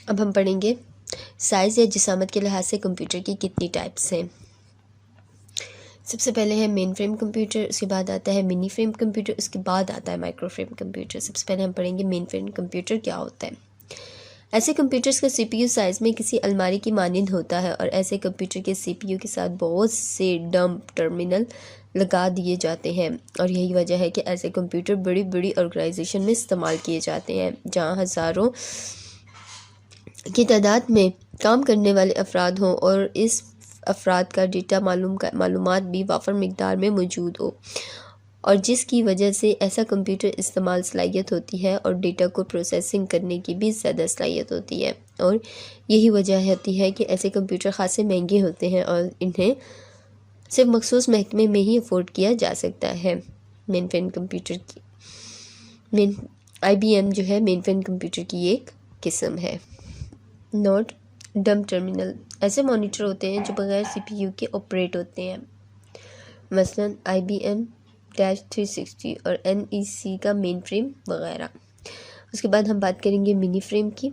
अब हम पढ़ेंगे साइज़ या जिसामत के लिहाज से कंप्यूटर की कितनी टाइप्स हैं। सबसे पहले है मेन फ्रेम कंप्यूटर, उसके बाद आता है मिनी फ्रेम कंप्यूटर, उसके बाद आता है माइक्रो फ्रेम कंप्यूटर। सबसे पहले हम पढ़ेंगे मेन फ्रेम कंप्यूटर क्या होता है। ऐसे कंप्यूटर्स का सीपीयू साइज़ में किसी अलमारी की मानंद होता है और ऐसे कंप्यूटर के सीपीयू के साथ बहुत से डंप टर्मिनल लगा दिए जाते हैं और यही वजह है कि ऐसे कंप्यूटर बड़ी बड़ी ऑर्गेनाइजेशन में इस्तेमाल किए जाते हैं जहां हज़ारों की तादाद में काम करने वाले अफराद हों और इस अफराद का डेटा मालूमात भी वाफर मिकदार में मौजूद हो और जिसकी वजह से ऐसा कंप्यूटर इस्तेमाल सलाहियत होती है और डेटा को प्रोसेसिंग करने की भी ज़्यादा सलाहियत होती है और यही वजह होती है कि ऐसे कंप्यूटर ख़ासे महंगे होते हैं और इन्हें सिर्फ मखसूस महकमे में ही अफोर्ड किया जा सकता है। मेन फ्रेम कंप्यूटर की IBM जो है मेन फ्रेम कंप्यूटर की एक किस्म है। नोट डंप टर्मिनल ऐसे मॉनिटर होते हैं जो बगैर CPU के ऑपरेट होते हैं, मसलन IBM-360 और NEC का मेन फ्रेम वगैरह। उसके बाद हम बात करेंगे मिनी फ्रेम की।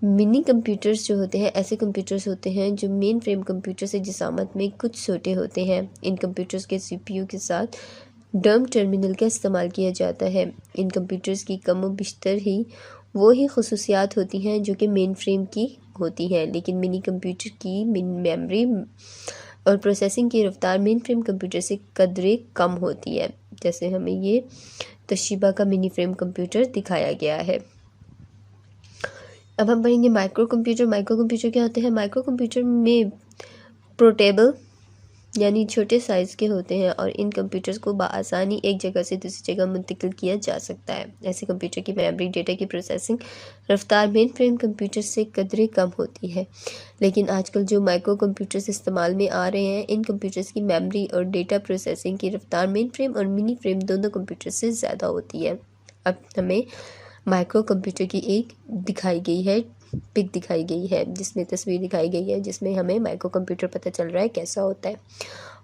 मिनी कंप्यूटर्स जो होते हैं ऐसे कंप्यूटर्स होते हैं जो मेन फ्रेम कंप्यूटर से जिसामत में कुछ छोटे होते हैं। इन कंप्यूटर्स के CPU के साथ डंप टर्मिनल का इस्तेमाल किया जाता है। इन कंप्यूटर्स की कम व बिश्तर ही वो ही खसूसियात होती हैं जो कि मेन फ्रेम की होती हैं, लेकिन मिनी कंप्यूटर की मेमोरी और प्रोसेसिंग की रफ्तार मेन फ्रेम कंप्यूटर से कदरे कम होती है, जैसे हमें ये तोशिबा का मिनी फ्रेम कंप्यूटर दिखाया गया है। अब हम पढ़ेंगे माइक्रो कंप्यूटर। माइक्रो कंप्यूटर क्या होते हैं। माइक्रो कंप्यूटर में पोर्टेबल यानी छोटे साइज़ के होते हैं और इन कंप्यूटर्स को बआसानी एक जगह से दूसरी जगह मुंतकिल किया जा सकता है। ऐसे कंप्यूटर की मेमोरी डेटा की प्रोसेसिंग रफ्तार मेन फ्रेम कंप्यूटर से कदरे कम होती है, लेकिन आजकल जो माइक्रो कंप्यूटर्स इस्तेमाल में आ रहे हैं इन कंप्यूटर्स की मेमोरी और डेटा प्रोसेसिंग की रफ्तार मेन फ्रेम और मिनी फ्रेम दोनों कंप्यूटर से ज़्यादा होती है। अब हमें माइक्रो कंप्यूटर की एक पिक दिखाई गई है जिसमें तस्वीर दिखाई गई है जिसमें हमें माइक्रो कंप्यूटर पता चल रहा है कैसा होता है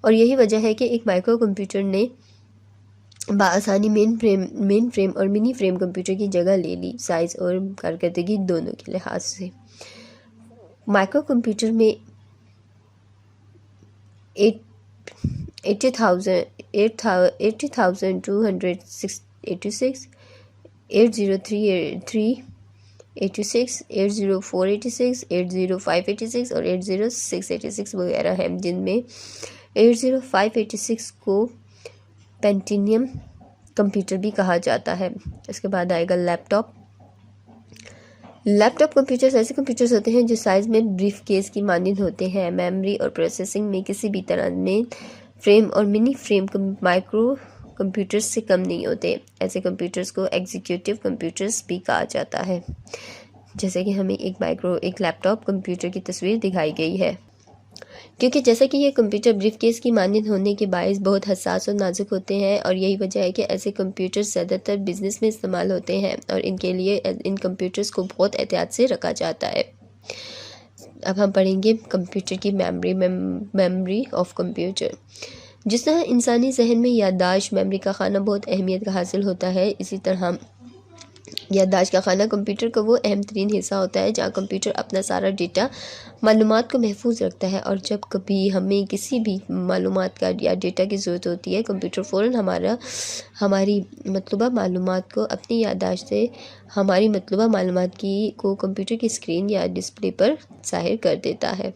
और यही वजह है कि एक माइक्रो कंप्यूटर ने बआसानी मेन फ्रेम और मिनी फ्रेम कंप्यूटर की जगह ले ली, साइज़ और कारकर्दगी दोनों के लिहाज से। माइक्रो कंप्यूटर में 80,286, 803, 86, 80486, 80586 और 80686 वगैरह हैं, जिनमें 80586 को पेंटिनियम कंप्यूटर भी कहा जाता है। इसके बाद आएगा लैपटॉप कंप्यूटर्स ऐसे कंप्यूटर्स होते हैं जो साइज़ में ब्रीफ केस की मानंद होते हैं। मेमोरी और प्रोसेसिंग में किसी भी तरह में फ्रेम और मिनी फ्रेम माइक्रो कंप्यूटर्स से कम नहीं होते। ऐसे कंप्यूटर्स को एग्जीक्यूटिव कंप्यूटर्स भी कहा जाता है, जैसे कि हमें एक लैपटॉप कंप्यूटर की तस्वीर दिखाई गई है। क्योंकि जैसा कि ये कंप्यूटर ब्रीफ केस की मानंद होने के बायस बहुत हसास और नाजुक होते हैं और यही वजह है कि ऐसे कंप्यूटर ज़्यादातर बिजनेस में इस्तेमाल होते हैं और इनके लिए इन कंप्यूटर्स को बहुत एहतियात से रखा जाता है। अब हम पढ़ेंगे कंप्यूटर की मेमोरी ऑफ कंप्यूटर। जिस तरह इंसानी जहन में याददाश्त मेमोरी का खाना बहुत अहमियत का हासिल होता है, इसी तरह याददाश्त का खाना कंप्यूटर का वो अहम तरीन हिस्सा होता है जहाँ कंप्यूटर अपना सारा डेटा मालूमात को महफूज रखता है और जब कभी हमें किसी भी मालूमात का या डेटा की ज़रूरत होती है कंप्यूटर फ़ौरन हमारी मतलूबा मालूमात को अपनी याददाश्त से हमारी मतलूबा मालूमात को कंप्यूटर की स्क्रीन या डिस्प्ले पर ज़ाहिर कर देता है।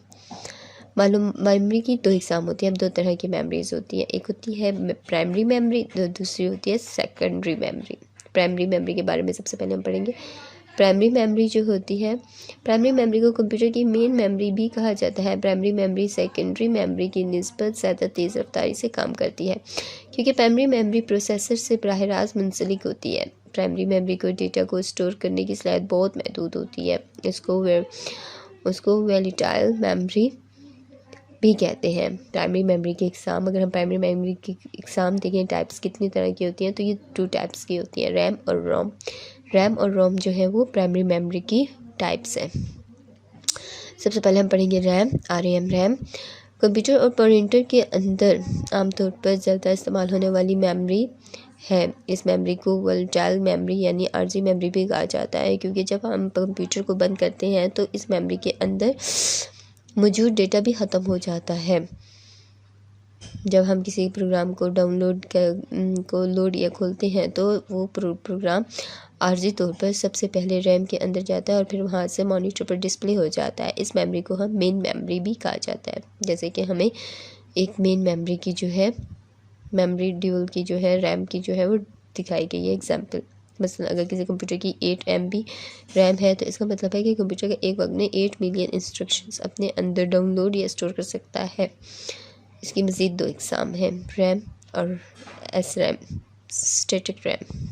मेमोरी की दो इकसाम होती है। अब दो तरह की मेमोरीज़ होती हैं, एक होती है प्राइमरी मेमोरी, दूसरी होती है सेकेंडरी मेमोरी। प्राइमरी मेमोरी के बारे में सबसे पहले हम पढ़ेंगे। प्राइमरी मेमोरी जो होती है, प्राइमरी मेमोरी को कंप्यूटर की मेन मेमोरी भी कहा जाता है। प्राइमरी मेमोरी सेकेंडरी मेमोरी की निस्बत ज़्यादा तेज़ रफ्तारी से काम करती है क्योंकि प्राइमरी मेमोरी प्रोसेसर से बराह रास्त मुंसलिक होती है। प्राइमरी मेमोरी को डेटा को स्टोर करने की सलाहियत बहुत महदूद होती है। उसको वोलेटाइल मेमोरी भी कहते हैं। प्राइमरी मेमोरी के एग्ज़ाम, अगर हम प्राइमरी मेमोरी की एग्ज़ाम देखें टाइप्स कितनी तरह की होती हैं तो ये 2 टाइप्स की होती हैं, रैम और रोम। रैम और रोम जो है वो प्राइमरी मेमोरी की टाइप्स हैं। सबसे पहले हम पढ़ेंगे रैम। कंप्यूटर और प्रिंटर के अंदर आमतौर पर ज़्यादा इस्तेमाल होने वाली मेमोरी है। इस मेमोरी को वोलेटाइल मेमोरी यानी आरजी मेमोरी भी कहा जाता है, क्योंकि जब हम कंप्यूटर को बंद करते हैं तो इस मेमोरी के अंदर मौजूद डेटा भी ख़त्म हो जाता है। जब हम किसी प्रोग्राम को लोड या खोलते हैं तो वो प्रोग्राम आर्जी तौर पर सबसे पहले रैम के अंदर जाता है और फिर वहाँ से मॉनिटर पर डिस्प्ले हो जाता है। इस मेमोरी को हम मेन मेमोरी भी कहा जाता है। जैसे कि हमें एक मेन मेमोरी की जो है मेमोरी ड्यूल की जो है रैम की जो है वो दिखाई गई है। एग्जाम्पल, मसलन अगर किसी कंप्यूटर की 8 MB रैम है तो इसका मतलब है कि कंप्यूटर का एक वक्त में 8 मिलियन इंस्ट्रक्शंस अपने अंदर डाउनलोड या स्टोर कर सकता है। इसकी मज़ीद 2 इकसाम हैं, रैम और एस रैम, स्टैटिक रैम।